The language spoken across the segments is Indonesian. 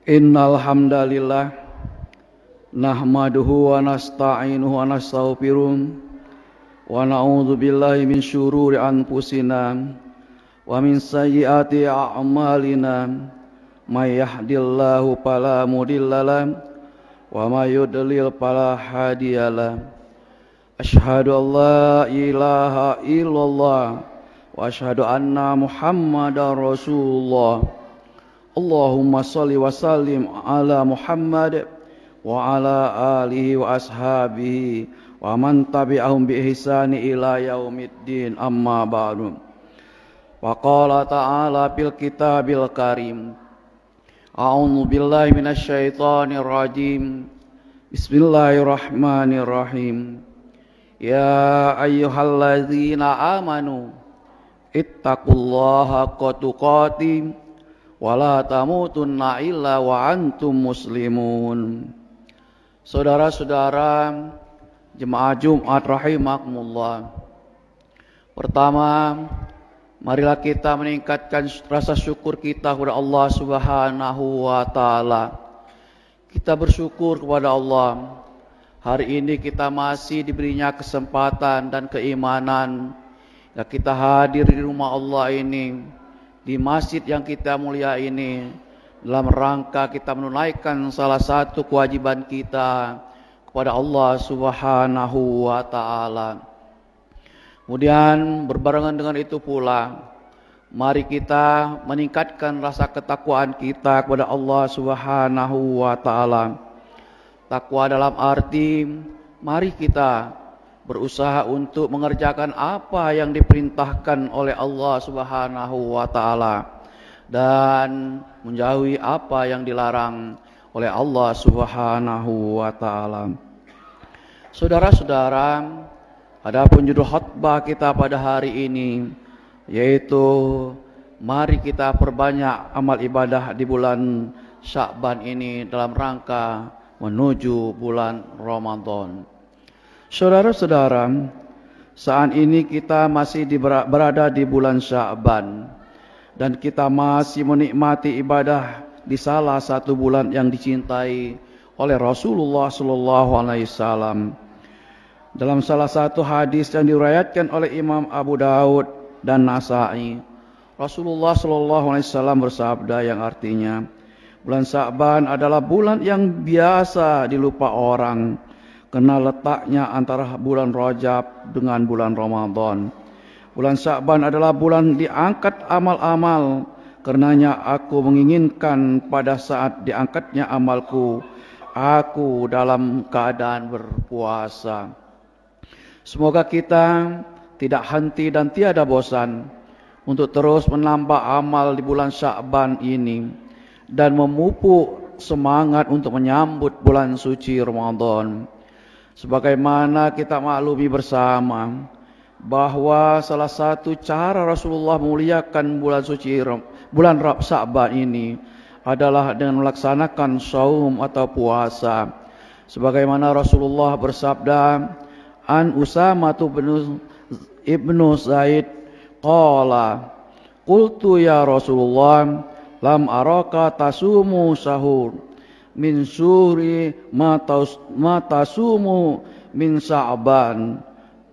Innal hamdalillah nahmaduhu wa nasta'inuhu wa nastaghfiruh wa na'udzu billahi min syururi anfusina wa min sayyiati a'malina may yahdihillahu fala mudhillalah wa may yudlil fala hadiyalah. Asyhadu an la ilaha illallah wa asyhadu anna Muhammadar Rasulullah. Allahumma salli wa sallim ala Muhammad wa ala alihi wa ashabihi wa man tabi'ahum bi ihsani ila yaumiddin, amma ba'du. Wa qala ta'ala fil kitabil karim, a'udzu billahi minasy syaithanir rajim. Bismillahirrahmanirrahim. Ya ayyuhalladzina amanu ittaqullaha haqqa tuqatih wala tamutunna illa wa antum muslimun. Saudara-saudara jemaah Jumat rahimakumullah. Pertama, marilah kita meningkatkan rasa syukur kita kepada Allah Subhanahu wa taala. Kita bersyukur kepada Allah. Hari ini kita masih diberinya kesempatan dan keimanan ya kita hadir di rumah Allah ini, di masjid yang kita mulia ini, dalam rangka kita menunaikan salah satu kewajiban kita kepada Allah Subhanahu wa taala. Kemudian berbarengan dengan itu pula, mari kita meningkatkan rasa ketakwaan kita kepada Allah Subhanahu wa taala. Takwa dalam arti mari kita berusaha untuk mengerjakan apa yang diperintahkan oleh Allah Subhanahu wa taala dan menjauhi apa yang dilarang oleh Allah Subhanahu wa taala. Saudara-saudara, adapun judul khutbah kita pada hari ini yaitu mari kita perbanyak amal ibadah di bulan Sya'ban ini dalam rangka menuju bulan Ramadan. Saudara-saudara, saat ini kita masih berada di bulan Sya'ban dan kita masih menikmati ibadah di salah satu bulan yang dicintai oleh Rasulullah sallallahu alaihi wasallam. Dalam salah satu hadis yang diriwayatkan oleh Imam Abu Daud dan Nasa'i, Rasulullah sallallahu alaihi wasallam bersabda yang artinya, bulan Sya'ban adalah bulan yang biasa dilupa orang karena letaknya antara bulan Rajab dengan bulan Ramadan. Bulan Sya'ban adalah bulan diangkat amal-amal, karenanya aku menginginkan pada saat diangkatnya amalku, aku dalam keadaan berpuasa. Semoga kita tidak henti dan tiada bosan untuk terus menambah amal di bulan Sya'ban ini dan memupuk semangat untuk menyambut bulan suci Ramadan. Sebagaimana kita maklumi bersama bahwa salah satu cara Rasulullah memuliakan bulan suci bulan Sya'ban ini adalah dengan melaksanakan saum atau puasa. Sebagaimana Rasulullah bersabda, an Usamah ibnu Zaid qala qultu ya Rasulullah lam araka tasumu sahur min syuri ma tasumu min Sya'ban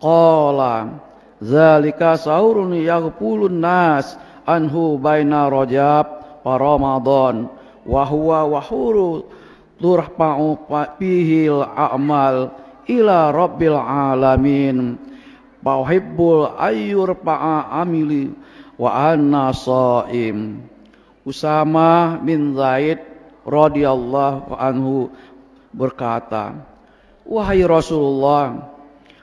qala zalika sahurun yaghfulun nas anhu baina Rajab wa Ramadan wa huwa wahuru turfa'u fihil a'mal ila rabbil alamin fa uhibbul ayyurfa'a amili wa anna shaim. Usamah bin Zaid radhiyallahu anhu berkata, wahai Rasulullah,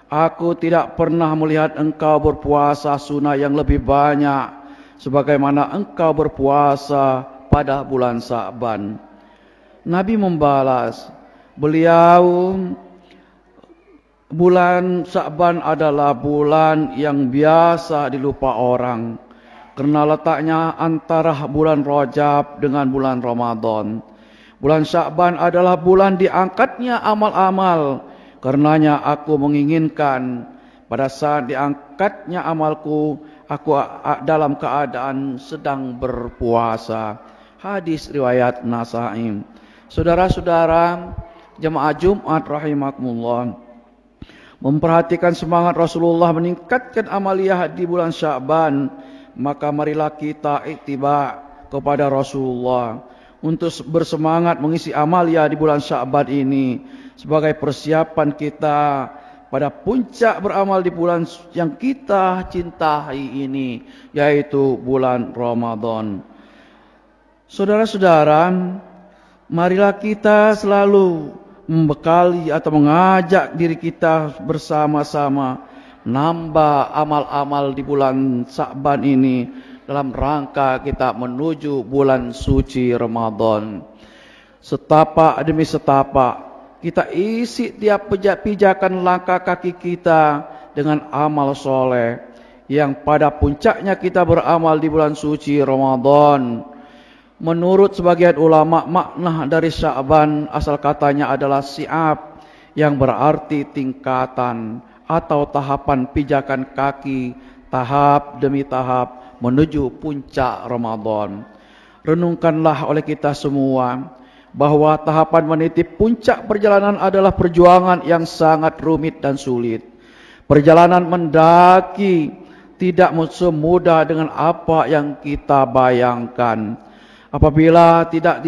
aku tidak pernah melihat engkau berpuasa sunnah yang lebih banyak sebagaimana engkau berpuasa pada bulan Sya'ban. Nabi membalas, bulan Sya'ban adalah bulan yang biasa dilupa orang karena letaknya antara bulan Rajab dengan bulan Ramadan. Bulan Sya'ban adalah bulan diangkatnya amal-amal, karenanya aku menginginkan pada saat diangkatnya amalku, aku dalam keadaan sedang berpuasa. Hadis riwayat Nasa'i. Saudara-saudara jemaah Jumat rahimakumullah, memperhatikan semangat Rasulullah meningkatkan amaliyah di bulan Sya'ban, maka marilah kita ittiba kepada Rasulullah untuk bersemangat mengisi amaliyah di bulan Sya'ban ini sebagai persiapan kita pada puncak beramal di bulan yang kita cintai ini, yaitu bulan Ramadan. Saudara-saudara, marilah kita selalu membekali atau mengajak diri kita bersama-sama nambah amal-amal di bulan Sya'ban ini dalam rangka kita menuju bulan suci Ramadan. Setapak demi setapak kita isi tiap pijakan langkah kaki kita dengan amal soleh yang pada puncaknya kita beramal di bulan suci Ramadan. Menurut sebagian ulama, makna dari Sya'ban asal katanya adalah si'ab, yang berarti tingkatan atau tahapan pijakan kaki, tahap demi tahap menuju puncak Ramadan. Renungkanlah oleh kita semua bahwa tahapan meniti puncak perjalanan adalah perjuangan yang sangat rumit dan sulit. Perjalanan mendaki tidak semudah dengan apa yang kita bayangkan. Apabila tidak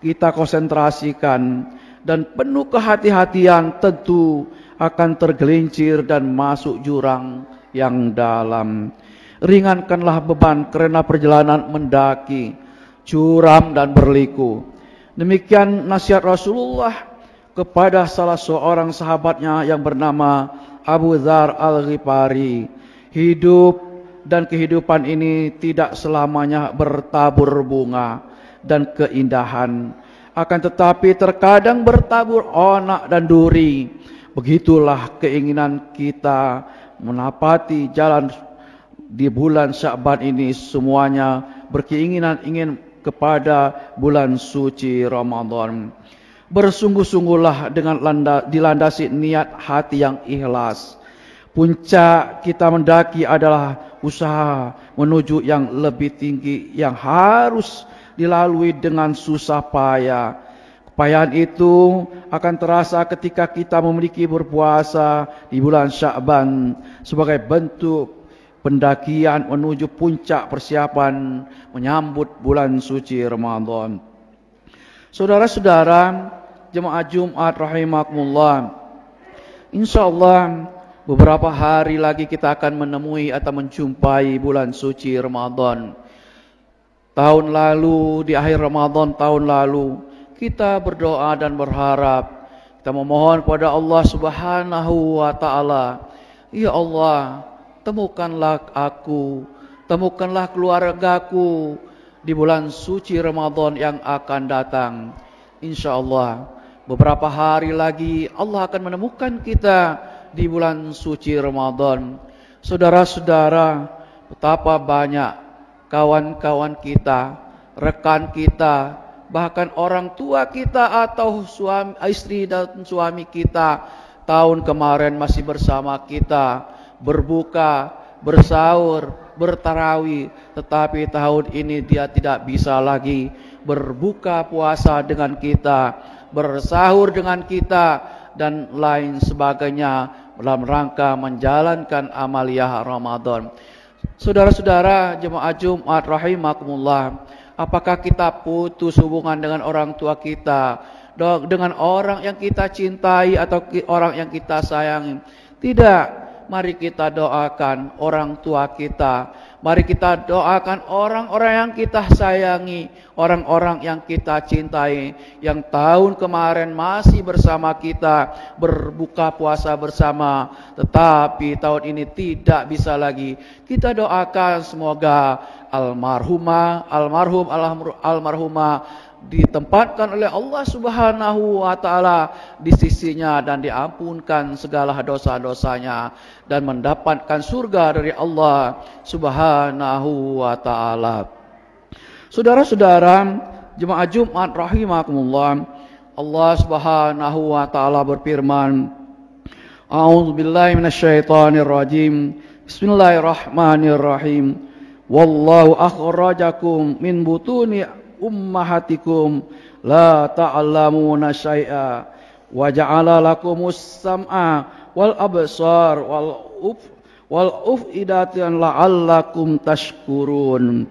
kita konsentrasikan dan penuh kehati-hatian, tentu akan tergelincir dan masuk jurang yang dalam. Ringankanlah beban karena perjalanan mendaki curam dan berliku. Demikian nasihat Rasulullah kepada salah seorang sahabatnya yang bernama Abu Dzar Al-Ghifari. Hidup dan kehidupan ini tidak selamanya bertabur bunga dan keindahan, akan tetapi terkadang bertabur onak dan duri. Begitulah keinginan kita menapati jalan di bulan Sya'ban ini, semuanya berkeinginan ingin kepada bulan suci Ramadan. Bersungguh-sungguhlah dengan dilandasi niat hati yang ikhlas. Puncak kita mendaki adalah usaha menuju yang lebih tinggi yang harus dilalui dengan susah payah. Kepayahan itu akan terasa ketika kita memiliki berpuasa di bulan Sya'ban sebagai bentuk pendakian menuju puncak persiapan menyambut bulan suci Ramadan. Saudara-saudara jemaah Jumat rahimakumullah, insyaallah beberapa hari lagi kita akan menemui atau menjumpai bulan suci Ramadan. Tahun lalu, di akhir Ramadan tahun lalu, kita berdoa dan berharap, kita memohon kepada Allah Subhanahu wa taala, ya Allah, temukanlah aku, temukanlah keluargaku di bulan suci Ramadan yang akan datang. Insyaallah beberapa hari lagi Allah akan menemukan kita di bulan suci Ramadan. Saudara-saudara, betapa banyak kawan-kawan kita, rekan kita, bahkan orang tua kita atau suami, istri dan suami kita tahun kemarin masih bersama kita, berbuka, bersahur, bertarawih, tetapi tahun ini dia tidak bisa lagi berbuka puasa dengan kita, bersahur dengan kita, dan lain sebagainya dalam rangka menjalankan amaliyah Ramadan. Saudara-saudara jemaah Jumat rahimakumullah, apakah kita putus hubungan dengan orang tua kita, dengan orang yang kita cintai atau orang yang kita sayangi? Tidak. Mari kita doakan orang tua kita. Mari kita doakan orang-orang yang kita sayangi, orang-orang yang kita cintai, yang tahun kemarin masih bersama kita, berbuka puasa bersama, tetapi tahun ini tidak bisa lagi. Kita doakan semoga almarhumah ditempatkan oleh Allah Subhanahu wa taala di sisinya dan diampunkan segala dosa-dosanya dan mendapatkan surga dari Allah Subhanahu wa taala. Saudara-saudara jemaah Jumat rahimakumullah, Allah Subhanahu wa taala berfirman, A'udzubillahi minasyaitonirrajim. Bismillahirrahmanirrahim. Wallahu akhrajakum min butuni ummahatikum la ta'lamuna syai'a wa ja'ala lakumus sam'a wal absar wal uf'idatan la'allakum tashkurun.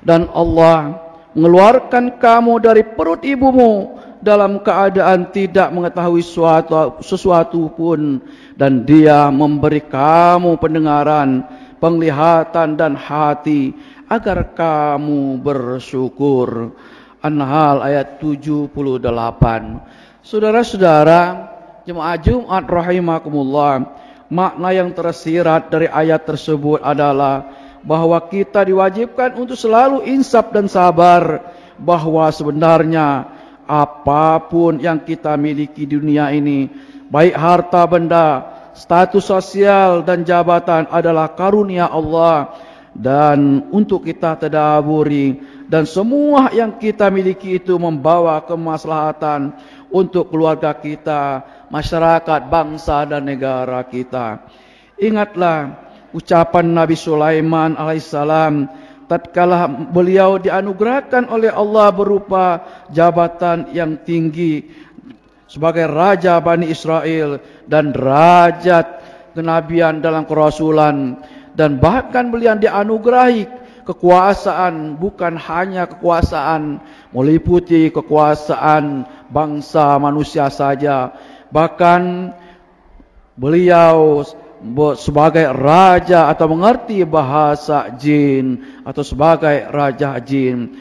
Dan Allah mengeluarkan kamu dari perut ibumu dalam keadaan tidak mengetahui sesuatu pun, dan Dia memberi kamu pendengaran, penglihatan dan hati agar kamu bersyukur. An-Nahl ayat 78. Saudara-saudara, jemaah Jumat rahimakumullah, makna yang tersirat dari ayat tersebut adalah bahwa kita diwajibkan untuk selalu insaf dan sabar, bahwa sebenarnya apapun yang kita miliki di dunia ini, baik harta benda, status sosial dan jabatan, adalah karunia Allah dan untuk kita tadaburi, dan semua yang kita miliki itu membawa kemaslahatan untuk keluarga kita, masyarakat, bangsa dan negara kita. Ingatlah ucapan Nabi Sulaiman alaihissalam tatkala beliau dianugerahkan oleh Allah berupa jabatan yang tinggi sebagai Raja Bani Israel dan derajat kenabian dalam kerasulan, dan bahkan beliau dianugerahi kekuasaan, bukan hanya kekuasaan meliputi kekuasaan bangsa manusia saja, bahkan beliau sebagai raja atau mengerti bahasa jin atau sebagai raja jin.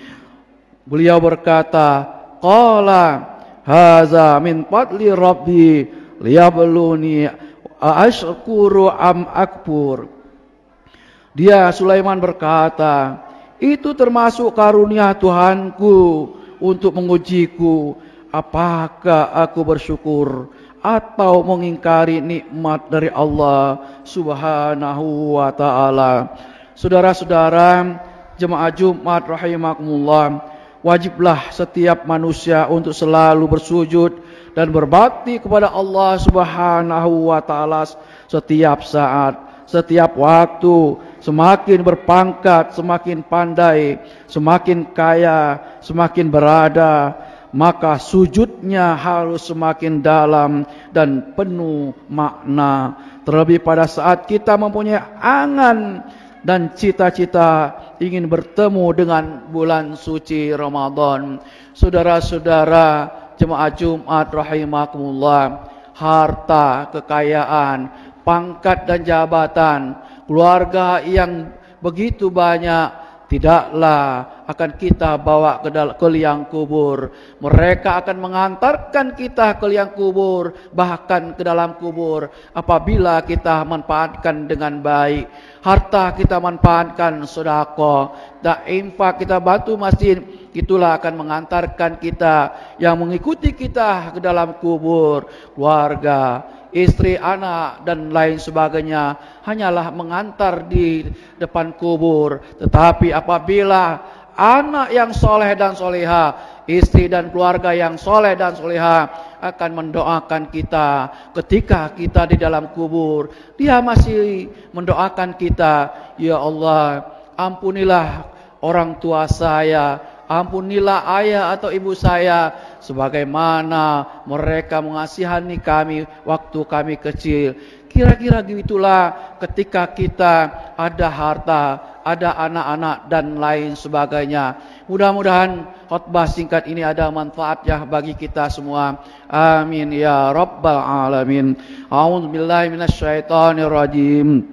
Beliau berkata, qala haza min fadli rabbi liyabluni ashkuru am akfur. Dia Sulaiman berkata, itu termasuk karunia Tuhanku untuk mengujiku apakah aku bersyukur atau mengingkari nikmat dari Allah Subhanahu wa taala. Saudara-saudara, jemaah Jumat rahimakumullah, wajiblah setiap manusia untuk selalu bersujud dan berbakti kepada Allah Subhanahu wa taala setiap saat, setiap waktu. Semakin berpangkat, semakin pandai, semakin kaya, semakin berada, maka sujudnya harus semakin dalam dan penuh makna. Terlebih pada saat kita mempunyai angan dan cita-cita ingin bertemu dengan bulan suci Ramadan. Saudara-saudara, jemaah Jumat rahimakumullah, harta, kekayaan, pangkat dan jabatan, keluarga yang begitu banyak tidaklah akan kita bawa ke liang kubur. Mereka akan mengantarkan kita ke liang kubur, bahkan ke dalam kubur, apabila kita manfaatkan dengan baik. Harta kita manfaatkan sedekah, dan infak kita bantu masjid, itulah akan mengantarkan kita, yang mengikuti kita ke dalam kubur. Keluarga, istri, anak dan lain sebagainya hanyalah mengantar di depan kubur. Tetapi apabila anak yang soleh dan soleha, istri dan keluarga yang soleh dan soleha akan mendoakan kita ketika kita di dalam kubur, dia masih mendoakan kita, ya Allah, ampunilah orang tua saya, ampunilah ayah atau ibu saya, sebagaimana mereka mengasihani kami waktu kami kecil. Kira-kira gitulah ketika kita ada harta, ada anak-anak dan lain sebagainya. Mudah-mudahan khutbah singkat ini ada manfaatnya bagi kita semua. Amin ya rabbal alamin. A'udzubillahi minasyaitonir rajim.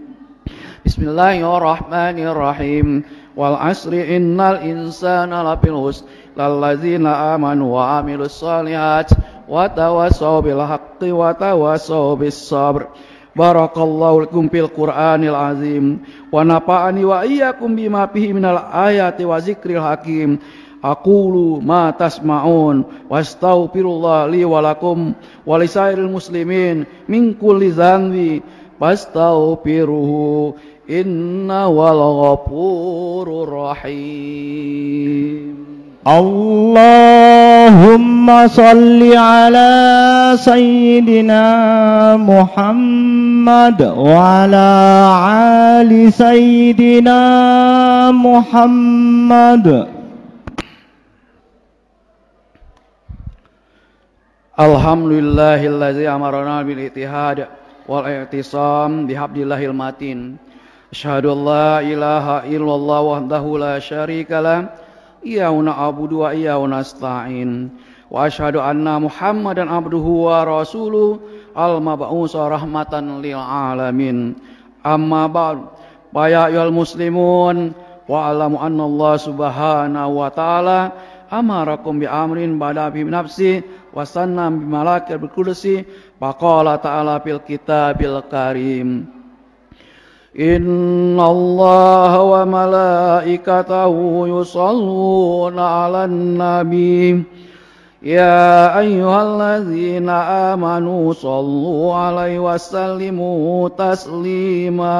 Bismillahirrahmanirrahim. Wal asri innal insana lafil khusr lallazina amanu wa amilus solihat wa tawassaw bil haqqi wa tawassaw bis sabr. Barakallahu lakum fil Qur'anil azim wa nafa'ani wa iyyakum bima fihi minal ayati wa zikril hakim. Aqulu ma tasma'un wastaghfirullah li wa lakum wa lisairil muslimin min kulli dhanbi fastaghfiruhu innahu ghafurur rahim. Allahumma salli ala sayyidina Muhammad wa ala ali sayyidina Muhammad. Alhamdulillahilladzi amarna bil ittihad wal i'tisam bihablillahil matin. Asyhadu an la ilaha illallah wahdahu la syarikalah iyyahu na'budu wa iyyahu nasta'in. Wa asyhadu anna Muhammadan abduhu wa rasuluh al-mab'us rahmatan lil alamin. Amma ba'd. Ya ayyuhal muslimun wa alamu anna Allah subhanahu wa ta'ala amarakum bi amrin bada bi nafsi wa sanna bi malakil kursi faqala ta'ala fil kitabil karim. Inna Allah wa malaikatahu yusalluna 'alan nabi ya ayyuhalladzina amanu sallu 'alaihi wa sallimu taslima.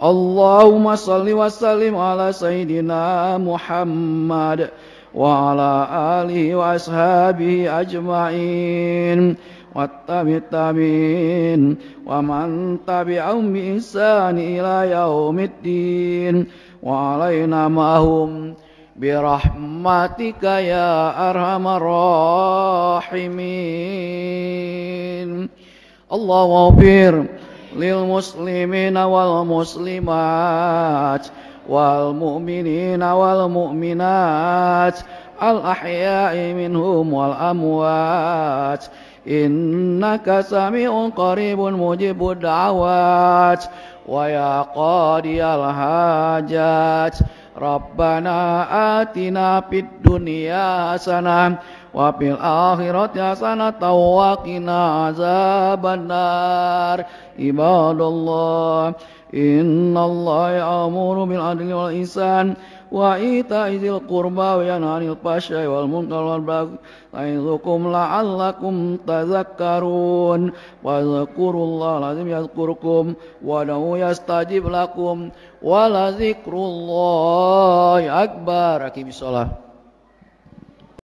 Allahumma salli wa sallim ala sayyidina Muhammad wa ala alihi wa ashabihi ajma'in wattabi'in wa man tabi'ahum bi ihsan ila yaumiddin wa alaina ma'hum bi rahmatika ya arhamar rahimin. Allahumma ighfir lil muslimina wal muslimat wal mu'minina wal mu'minat al ahya'i minhum wal amwat innaka sami'un qaribun mujibud da'awat wa ya qadiyal hajat rabbana atina fid dunya hasanah wa fil akhirati hasanatan wa qina azabannar. Ibadallah, innallaha ya'muru bil adli wal ihsan wa ita'i dzil qurba wa yanha 'anil fahsya'i wal munkari wal baghi ya'izukum la'allakum tadhakkarun. Wa dzkurullaha lazim yadhkurukum wa lahu yastajib lakum wa la dzikrullahi akbar. Aqimissalah.